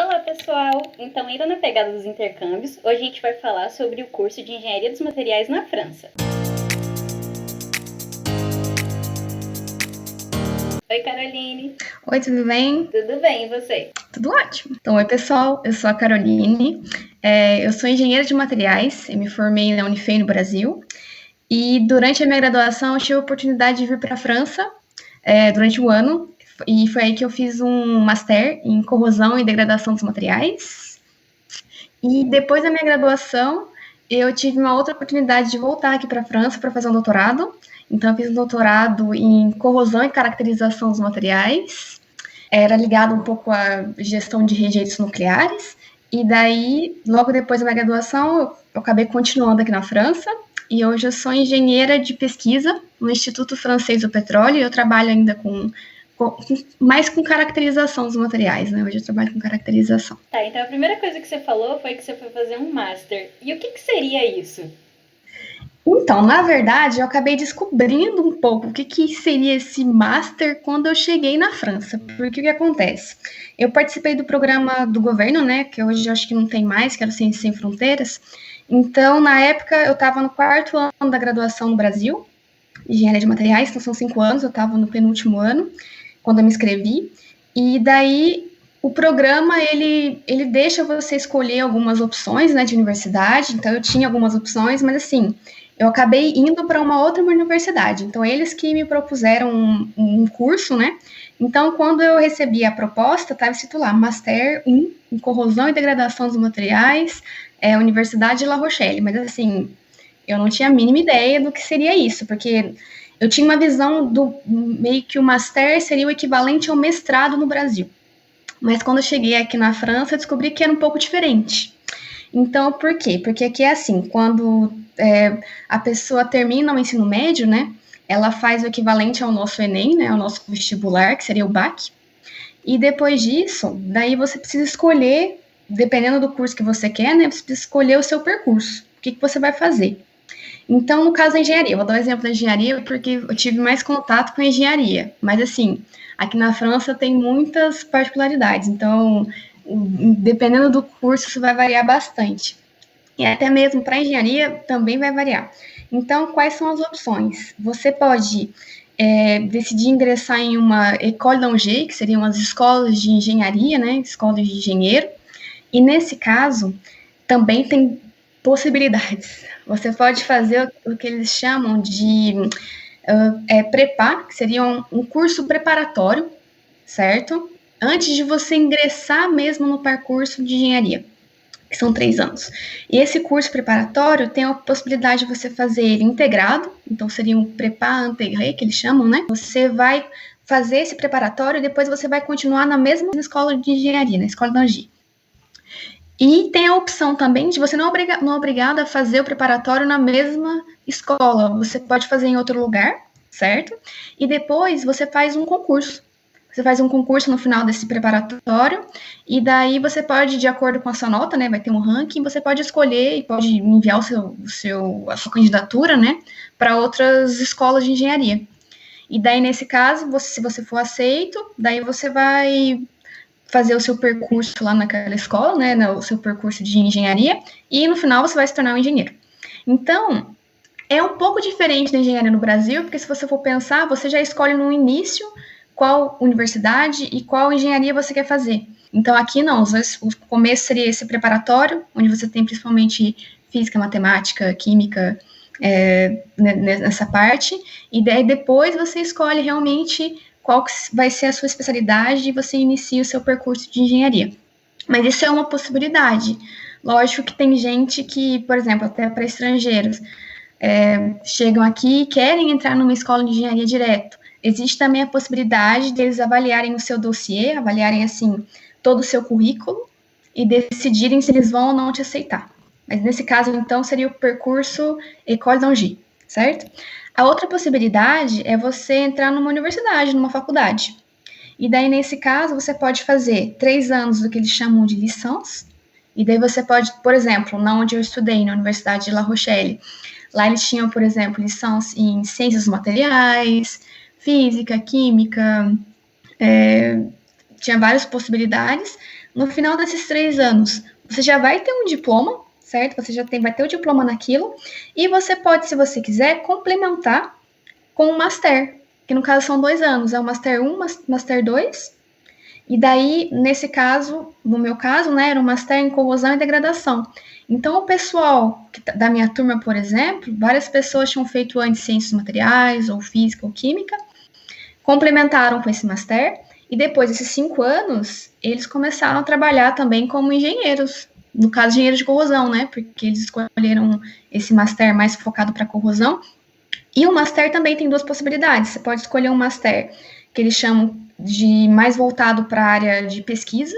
Olá, pessoal! Então, indo na pegada dos intercâmbios, hoje a gente vai falar sobre o curso de Engenharia dos Materiais na França. Oi, Caroline! Oi, tudo bem? Tudo bem, e você? Tudo ótimo. Então, oi, pessoal, eu sou a Caroline, eu sou engenheira de materiais, eu me formei na Unifei, no Brasil, e durante a minha graduação eu tive a oportunidade de vir para a França durante um ano, e foi aí que eu fiz um master em corrosão e degradação dos materiais. E depois da minha graduação, eu tive uma outra oportunidade de voltar aqui para a França para fazer um doutorado. Então, eu fiz um doutorado em corrosão e caracterização dos materiais. Era ligado um pouco à gestão de rejeitos nucleares. E daí, logo depois da minha graduação, eu acabei continuando aqui na França. E hoje eu sou engenheira de pesquisa no Instituto Francês do Petróleo. E eu trabalho ainda mais com caracterização dos materiais, né? Hoje eu trabalho com caracterização. Tá, então a primeira coisa que você falou foi que você foi fazer um master. E o que seria isso? Então, na verdade, eu acabei descobrindo um pouco o que seria esse master quando eu cheguei na França. Porque o que acontece? Eu participei do programa do governo, né? Que hoje eu acho que não tem mais, que era o Ciências Sem Fronteiras. Então, na época, eu estava no 4º ano da graduação no Brasil, engenharia de materiais, então são 5 anos, eu estava no penúltimo ano, quando eu me inscrevi. E daí, o programa, ele deixa você escolher algumas opções, né, de universidade. Então, eu tinha algumas opções, mas assim, eu acabei indo para uma outra universidade. Então, eles que me propuseram um curso, né? Então, quando eu recebi a proposta, estava escrito lá, Master 1 em Corrosão e Degradação dos Materiais, Universidade de La Rochelle. Mas, assim, eu não tinha a mínima ideia do que seria isso, porque eu tinha uma visão do meio que o Master seria o equivalente ao mestrado no Brasil. Mas quando eu cheguei aqui na França, eu descobri que era um pouco diferente. Então, por quê? Porque aqui é assim, quando a pessoa termina o ensino médio, né, ela faz o equivalente ao nosso Enem, né, ao nosso vestibular, que seria o BAC, e depois disso, daí você precisa escolher, dependendo do curso que você quer, né, você precisa escolher o seu percurso, o que você vai fazer. Então, no caso da engenharia, eu vou dar um exemplo da engenharia porque eu tive mais contato com a engenharia, mas assim, aqui na França tem muitas particularidades, então, dependendo do curso, isso vai variar bastante. E até mesmo para engenharia também vai variar. Então, quais são as opções? Você pode decidir ingressar em uma école d'ingé, que seriam as escolas de engenharia, né, escolas de engenheiro, e nesse caso, também tem possibilidades. Você pode fazer o que eles chamam de prepar, que seria um curso preparatório, certo? Antes de você ingressar mesmo no percurso de engenharia, que são 3 anos. E esse curso preparatório tem a possibilidade de você fazer ele integrado, então seria um prépar intégré, que eles chamam, né? Você vai fazer esse preparatório e depois você vai continuar na mesma escola de engenharia, na escola d'ingé. E tem a opção também de você não é obrigado a fazer o preparatório na mesma escola. Você pode fazer em outro lugar, certo? E depois você faz um concurso. Você faz um concurso no final desse preparatório, e daí você pode, de acordo com a sua nota, né, vai ter um ranking, você pode escolher e pode enviar a sua candidatura, né, para outras escolas de engenharia. E daí, nesse caso, se você for aceito, daí você vai fazer o seu percurso lá naquela escola, né, o seu percurso de engenharia, e no final você vai se tornar um engenheiro. Então, é um pouco diferente da engenharia no Brasil, porque se você for pensar, você já escolhe no início qual universidade e qual engenharia você quer fazer. Então, aqui não, o começo seria esse preparatório, onde você tem principalmente física, matemática, química, nessa parte, e daí depois você escolhe realmente qual vai ser a sua especialidade e você inicia o seu percurso de engenharia. Mas isso é uma possibilidade. Lógico que tem gente que, por exemplo, até para estrangeiros, chegam aqui e querem entrar numa escola de engenharia direto. Existe também a possibilidade deles avaliarem o seu dossiê, avaliarem, assim, todo o seu currículo e decidirem se eles vão ou não te aceitar. Mas nesse caso, então, seria o percurso École d'Angers, certo? A outra possibilidade é você entrar numa universidade, numa faculdade. E daí, nesse caso, você pode fazer 3 anos do que eles chamam de licence, e daí você pode, por exemplo, na onde eu estudei, na Universidade de La Rochelle, lá eles tinham, por exemplo, licença em ciências dos materiais, física, química, tinha várias possibilidades, No final desses 3 anos, você já vai ter um diploma, certo? Você já vai ter o diploma naquilo, e você pode, se você quiser, complementar com um Master, que no caso são 2 anos, é o Master 1, Master 2, e daí, nesse caso, no meu caso, né, era um Master em corrosão e degradação. Então, o pessoal da minha turma, por exemplo, várias pessoas tinham feito antes ciências materiais, ou física, ou química, complementaram com esse Master, e depois desses 5 anos, eles começaram a trabalhar também como engenheiros, no caso, engenheiros de corrosão, né, porque eles escolheram esse Master mais focado para corrosão, e o Master também tem duas possibilidades. Você pode escolher um Master que eles chamam de mais voltado para a área de pesquisa,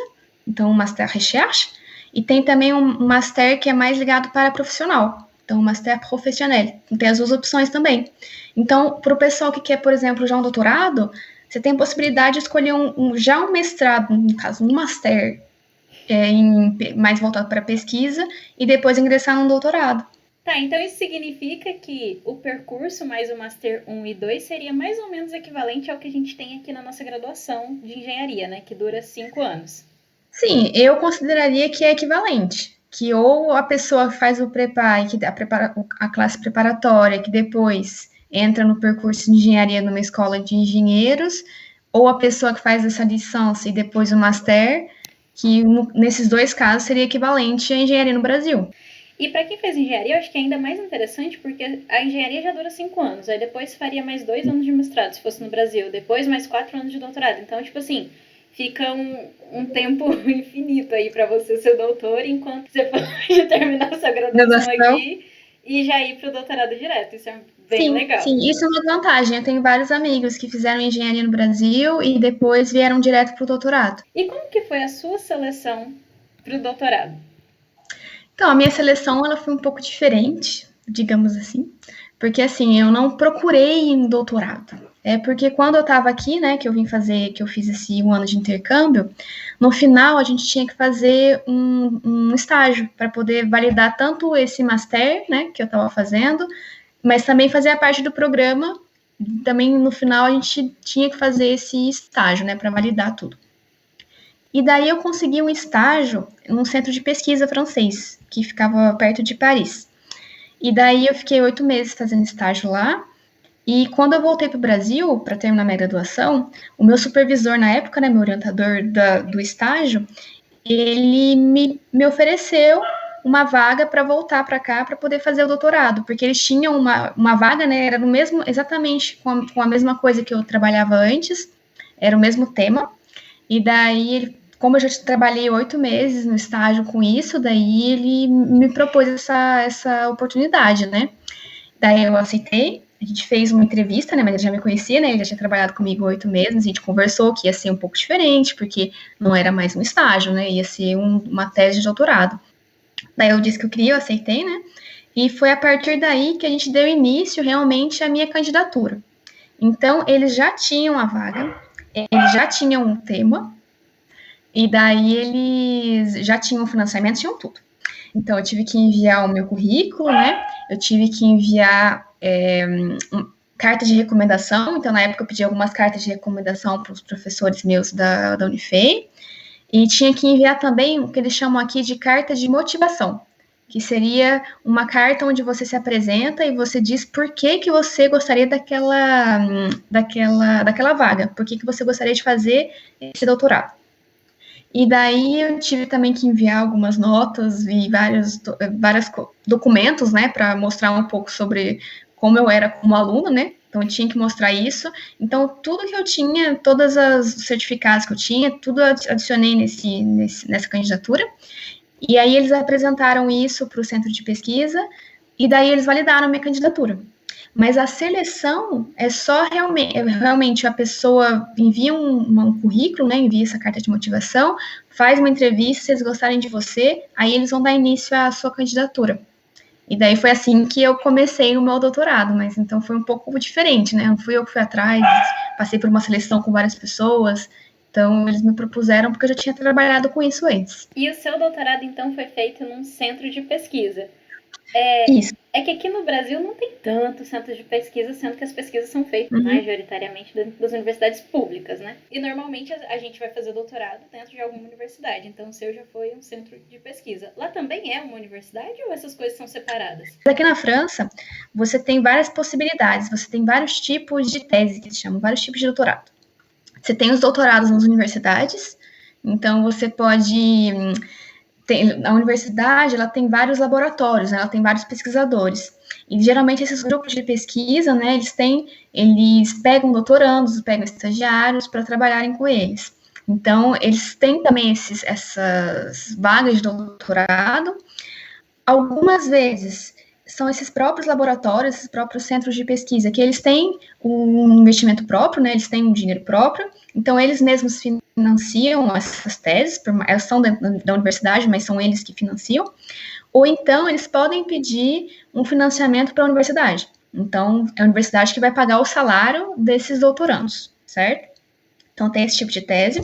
então um Master Recherche, e tem também um Master que é mais ligado para profissional, então um Master Professionnel. Tem as duas opções também. Então, para o pessoal que quer, por exemplo, já um doutorado, você tem a possibilidade de escolher já um mestrado, no caso, um Master mais voltado para pesquisa, e depois ingressar num doutorado. Tá, então isso significa que o percurso mais o Master 1 e 2 seria mais ou menos equivalente ao que a gente tem aqui na nossa graduação de engenharia, né? Que dura 5 anos. Sim, eu consideraria que é equivalente. Que ou a pessoa faz o preparo, a classe preparatória, que depois entra no percurso de engenharia numa escola de engenheiros, ou a pessoa que faz essa licença e depois o master, que nesses dois casos seria equivalente à engenharia no Brasil. E para quem fez engenharia, eu acho que é ainda mais interessante, porque a engenharia já dura 5 anos, aí depois faria mais 2 anos de mestrado, se fosse no Brasil, depois mais 4 anos de doutorado. Então, tipo assim, fica um tempo infinito aí para você ser doutor, enquanto você pode terminar sua graduação aqui e já ir para o doutorado direto. Isso é bem legal. Sim, isso é uma vantagem. Eu tenho vários amigos que fizeram engenharia no Brasil e depois vieram direto para o doutorado. E como que foi a sua seleção para o doutorado? Então, a minha seleção ela foi um pouco diferente, digamos assim, porque assim, eu não procurei um doutorado. É porque quando eu estava aqui, né, que eu fiz esse 1 ano de intercâmbio, no final a gente tinha que fazer um estágio para poder validar tanto esse master, né, que eu estava fazendo, mas também fazer a parte do programa. Também no final a gente tinha que fazer esse estágio, né, para validar tudo. E daí eu consegui um estágio num centro de pesquisa francês, que ficava perto de Paris. E daí eu fiquei 8 meses fazendo estágio lá. E quando eu voltei para o Brasil, para terminar minha graduação, o meu supervisor na época, né, meu orientador do estágio, ele me ofereceu uma vaga para voltar para cá para poder fazer o doutorado, porque eles tinham uma vaga, né, era no mesmo, exatamente com a mesma coisa que eu trabalhava antes, era o mesmo tema. E daí, como eu já trabalhei 8 meses no estágio com isso, daí ele me propôs essa oportunidade, né? Daí eu aceitei, a gente fez uma entrevista, né? Mas ele já me conhecia, né? Ele já tinha trabalhado comigo 8 meses, a gente conversou que ia ser um pouco diferente, porque não era mais um estágio, né? Ia ser uma tese de doutorado. Daí eu disse que eu queria, eu aceitei, né? E foi a partir daí que a gente deu início realmente à minha candidatura. Então, eles já tinham a vaga, eles já tinham um tema, e daí eles já tinham financiamento, tinham tudo. Então, eu tive que enviar o meu currículo, né? Eu tive que enviar cartas de recomendação. Então, na época, eu pedi algumas cartas de recomendação para os professores meus da Unifei. E tinha que enviar também o que eles chamam aqui de carta de motivação, que seria uma carta onde você se apresenta e você diz por que você gostaria daquela vaga, por que você gostaria de fazer esse doutorado. E daí eu tive também que enviar algumas notas e vários documentos, né, para mostrar um pouco sobre como eu era como aluna, né? Então eu tinha que mostrar isso. Então tudo que eu tinha, todos os certificados que eu tinha, tudo adicionei nessa candidatura. E aí eles apresentaram isso para o centro de pesquisa e daí eles validaram minha candidatura. Mas a seleção é só realmente a pessoa envia um currículo, né, envia essa carta de motivação, faz uma entrevista, se eles gostarem de você, aí eles vão dar início à sua candidatura. E daí foi assim que eu comecei o meu doutorado, mas então foi um pouco diferente, né? Não fui eu que fui atrás, passei por uma seleção com várias pessoas, então eles me propuseram porque eu já tinha trabalhado com isso antes. E o seu doutorado, então, foi feito num centro de pesquisa. Isso. É que aqui no Brasil não tem tanto centro de pesquisa, sendo que as pesquisas são feitas Uhum. majoritariamente dentro das universidades públicas, né? E normalmente a gente vai fazer doutorado dentro de alguma universidade. Então o seu já foi um centro de pesquisa. Lá também é uma universidade ou essas coisas são separadas? Aqui na França, você tem várias possibilidades, você tem vários tipos de tese, que se chamam, vários tipos de doutorado. Você tem os doutorados nas universidades, então você pode a universidade ela tem vários laboratórios, ela tem vários pesquisadores. E geralmente esses grupos de pesquisa, né, eles pegam doutorandos, pegam estagiários para trabalharem com eles. Então, eles têm também essas vagas de doutorado. Algumas vezes são esses próprios laboratórios, esses próprios centros de pesquisa, que eles têm um investimento próprio, né, eles têm um dinheiro próprio, então eles mesmos financiam essas teses, elas são da universidade, mas são eles que financiam, ou então eles podem pedir um financiamento para a universidade. Então, é a universidade que vai pagar o salário desses doutorandos, certo? Então, tem esse tipo de tese.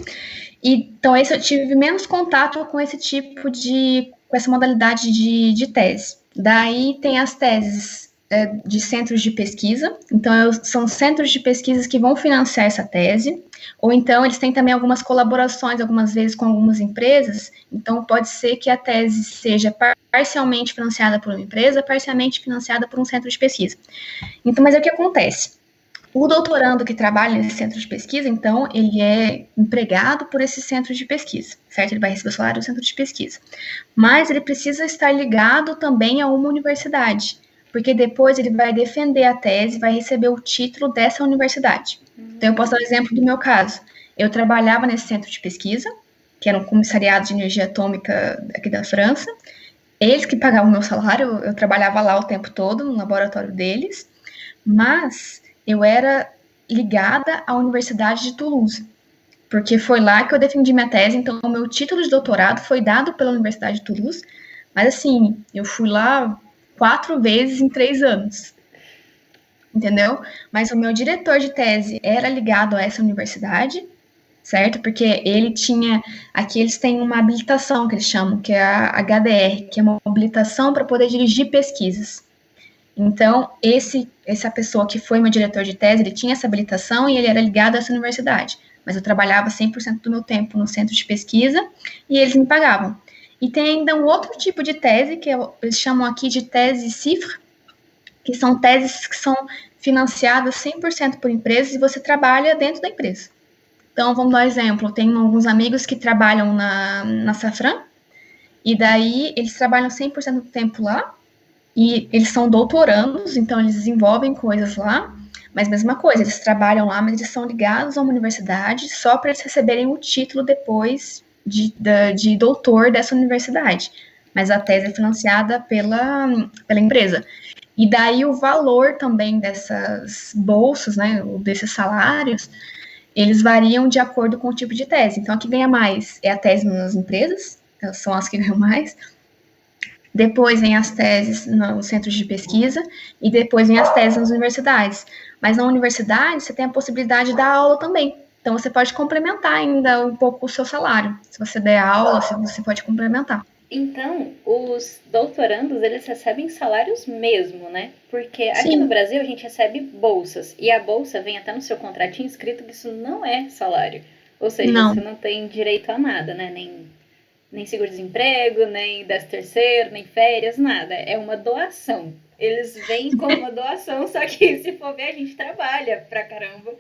Então, eu tive menos contato com esse tipo com essa modalidade de tese. Daí tem as teses de centros de pesquisa. Então, são centros de pesquisa que vão financiar essa tese. Ou então, eles têm também algumas colaborações, algumas vezes com algumas empresas. Então, pode ser que a tese seja parcialmente financiada por uma empresa, parcialmente financiada por um centro de pesquisa. Então, mas é o que acontece? O doutorando que trabalha nesse centro de pesquisa, então, ele é empregado por esse centro de pesquisa, certo? Ele vai receber o salário do centro de pesquisa. Mas ele precisa estar ligado também a uma universidade, porque depois ele vai defender a tese, vai receber o título dessa universidade. Então, eu posso dar um exemplo do meu caso. Eu trabalhava nesse centro de pesquisa, que era um comissariado de energia atômica aqui da França. Eles que pagavam o meu salário, eu trabalhava lá o tempo todo, no laboratório deles, mas eu era ligada à Universidade de Toulouse, porque foi lá que eu defendi minha tese, então o meu título de doutorado foi dado pela Universidade de Toulouse, mas assim, eu fui lá 4 vezes em 3 anos, entendeu? Mas o meu diretor de tese era ligado a essa universidade, certo? Porque aqui eles têm uma habilitação que eles chamam, que é a HDR, que é uma habilitação para poder dirigir pesquisas. Então, essa pessoa que foi meu diretor de tese, ele tinha essa habilitação e ele era ligado a essa universidade. Mas eu trabalhava 100% do meu tempo no centro de pesquisa e eles me pagavam. E tem ainda um outro tipo de tese, que eles chamam aqui de tese CIFRE, que são teses que são financiadas 100% por empresas e você trabalha dentro da empresa. Então, vamos dar um exemplo. Eu tenho alguns amigos que trabalham na Safran, e daí eles trabalham 100% do tempo lá, e eles são doutorandos, então eles desenvolvem coisas lá, mas mesma coisa, eles trabalham lá, mas eles são ligados a uma universidade só para eles receberem o título depois de doutor dessa universidade. Mas a tese é financiada pela empresa. E daí o valor também dessas bolsas, né, desses salários, eles variam de acordo com o tipo de tese. Então, a que ganha mais é a tese nas empresas, elas são as que ganham mais. Depois vem as teses nos centros de pesquisa e depois vem as teses nas universidades. Mas na universidade você tem a possibilidade de dar aula também. Então você pode complementar ainda um pouco o seu salário. Se você der aula, você pode complementar. Então, os doutorandos, eles recebem salários mesmo, né? Porque aqui no Sim. Brasil a gente recebe bolsas. E a bolsa vem até no seu contratinho escrito que isso não é salário. Ou seja, Não. você não tem direito a nada, né? Nem seguro-desemprego, nem 13º, nem férias, nada. É uma doação. Eles vêm como uma doação, só que se for ver, a gente trabalha pra caramba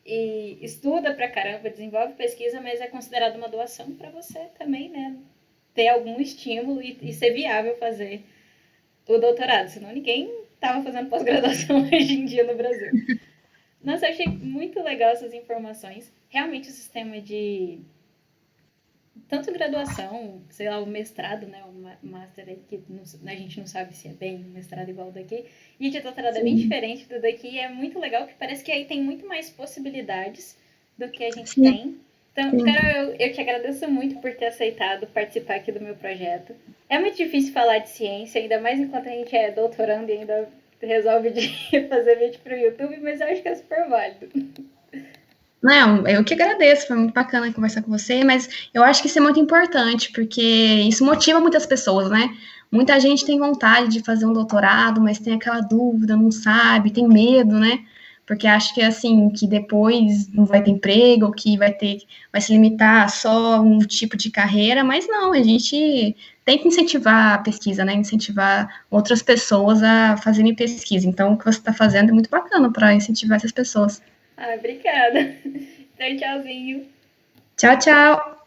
e estuda pra caramba, desenvolve pesquisa, mas é considerado uma doação para você também, né? Ter algum estímulo e ser viável fazer o doutorado, senão ninguém estava fazendo pós-graduação hoje em dia no Brasil. Nossa, eu achei muito legal essas informações. Realmente o sistema de tanto graduação, sei lá, o mestrado, né, o master aí, que a gente não sabe se é bem um mestrado igual daqui, e de doutorado é bem diferente do daqui, é muito legal, que parece que aí tem muito mais possibilidades do que a gente tem. Então, Carol, eu te agradeço muito por ter aceitado participar aqui do meu projeto. É muito difícil falar de ciência, ainda mais enquanto a gente é doutorando e ainda resolve de fazer vídeo para o YouTube, mas eu acho que é super válido. Não, eu que agradeço, foi muito bacana conversar com você, mas eu acho que isso é muito importante, porque isso motiva muitas pessoas, né? Muita gente tem vontade de fazer um doutorado, mas tem aquela dúvida, não sabe, tem medo, né? Porque acha que assim, que depois não vai ter emprego, que vai se limitar a só um tipo de carreira, mas não, a gente tem que incentivar a pesquisa, né? Incentivar outras pessoas a fazerem pesquisa. Então, o que você está fazendo é muito bacana para incentivar essas pessoas. Ah, obrigada. Então, tchauzinho. Tchau, tchau!